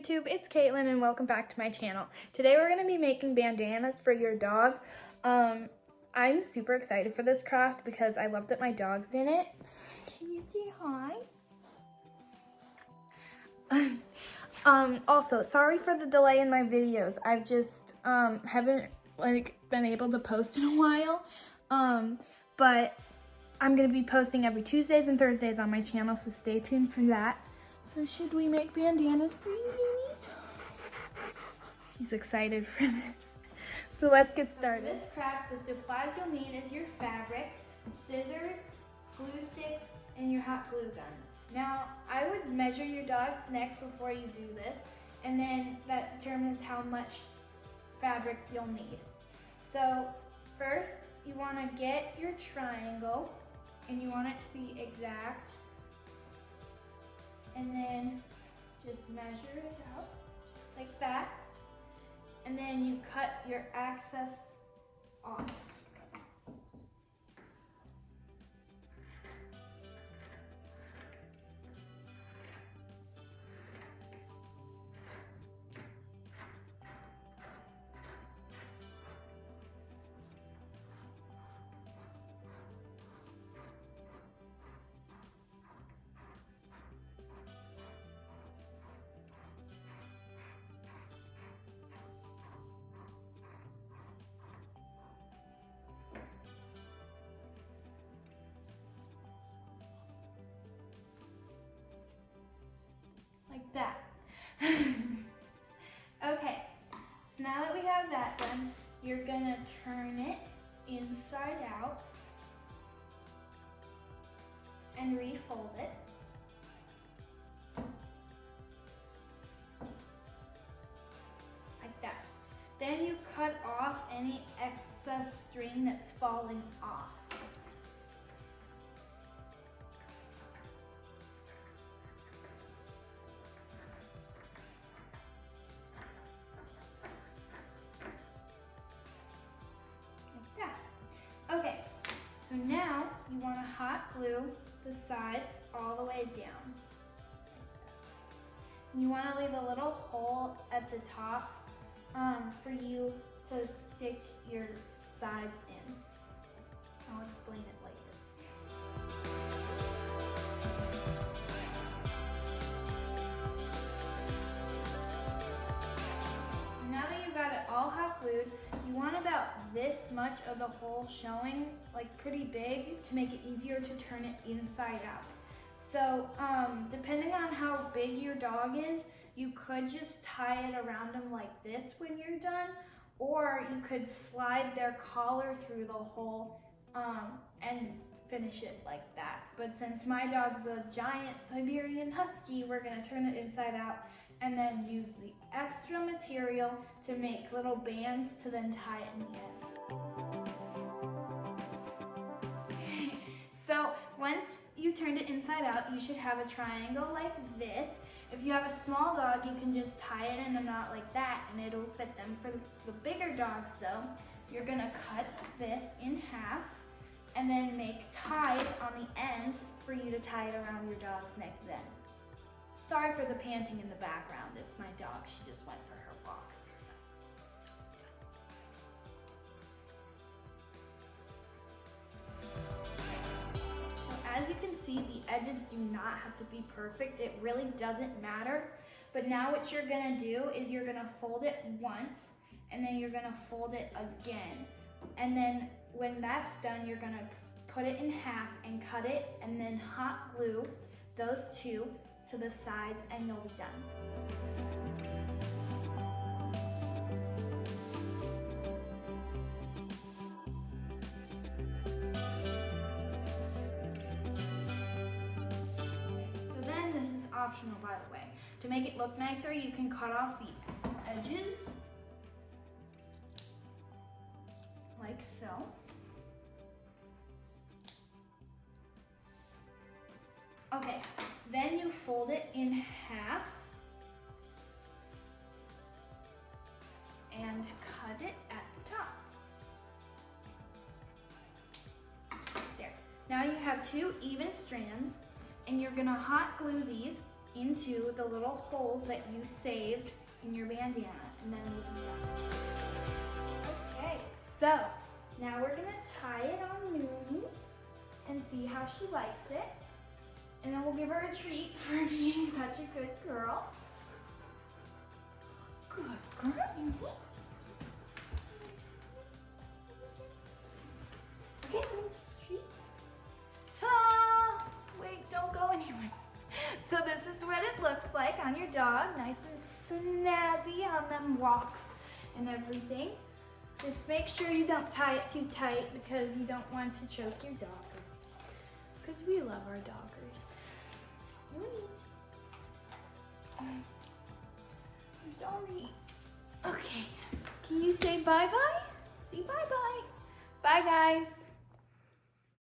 YouTube, it's Caitlin and welcome back to my channel. Today we're going to be making bandanas for your dog. I'm super excited for this craft because I love that my dog's in it. Can you say hi? Also, sorry for the delay in my videos. I've just haven't been able to post in a while. But I'm going to be posting every Tuesdays and Thursdays on my channel, so stay tuned for that. So should we make bandanas for you, Nini's? She's excited for this. So let's get started. For this craft, the supplies you'll need is your fabric, scissors, glue sticks, and your hot glue gun. Now, I would measure your dog's neck before you do this, and then that determines how much fabric you'll need. So first, you want to get your triangle, and you want it to be exact. And then just measure it out like that. And then you cut your excess off. Like that. Okay, so now that we have that done, you're gonna turn it inside out and refold it. Like that. Then you cut off any excess string that's falling off. Okay, so now you want to hot glue the sides all the way down. You want to leave a little hole at the top for you to stick your sides in. I'll explain it later. Now that you got it all hot glued, you want about this much of the hole showing, like pretty big, to make it easier to turn it inside out. So depending on how big your dog is, you could just tie it around them like this when you're done, or you could slide their collar through the hole and finish it like that. But since my dog's a giant Siberian Husky, we're gonna turn it inside out and then use the extra material to make little bands to then tie it in the end. So once you turned it inside out, you should have a triangle like this. If you have a small dog, you can just tie it in a knot like that and it'll fit them. For the bigger dogs though, you're gonna cut this in half and then make ties on the ends for you to tie it around your dog's neck then. Sorry for the panting in the background. It's my dog. She just went for her walk. So as you can see, the edges do not have to be perfect. It really doesn't matter. But now what you're gonna do is you're gonna fold it once and then you're gonna fold it again. And then when that's done, you're gonna put it in half and cut it and then hot glue those two to the sides and you'll be done. So then this is optional, by the way. To make it look nicer, you can cut off the edges like so. Okay, then you fold it in half and cut it at the top. There. Now you have two even strands and you're gonna hot glue these into the little holes that you saved in your bandana, and then we'll do that. Okay, so now we're gonna tie it on Mooney's and see how she likes it. And then we'll give her a treat for being such a good girl. Good girl, Mooney. Okay, Mooney's treat. Ta-da! Wait, don't go anywhere. So this is what it looks like on your dog, nice and snazzy on them walks and everything. Just make sure you don't tie it too tight because you don't want to choke your doggers. Because we love our doggers. I'm sorry. Okay, can you say bye-bye? Say bye-bye. Bye, guys.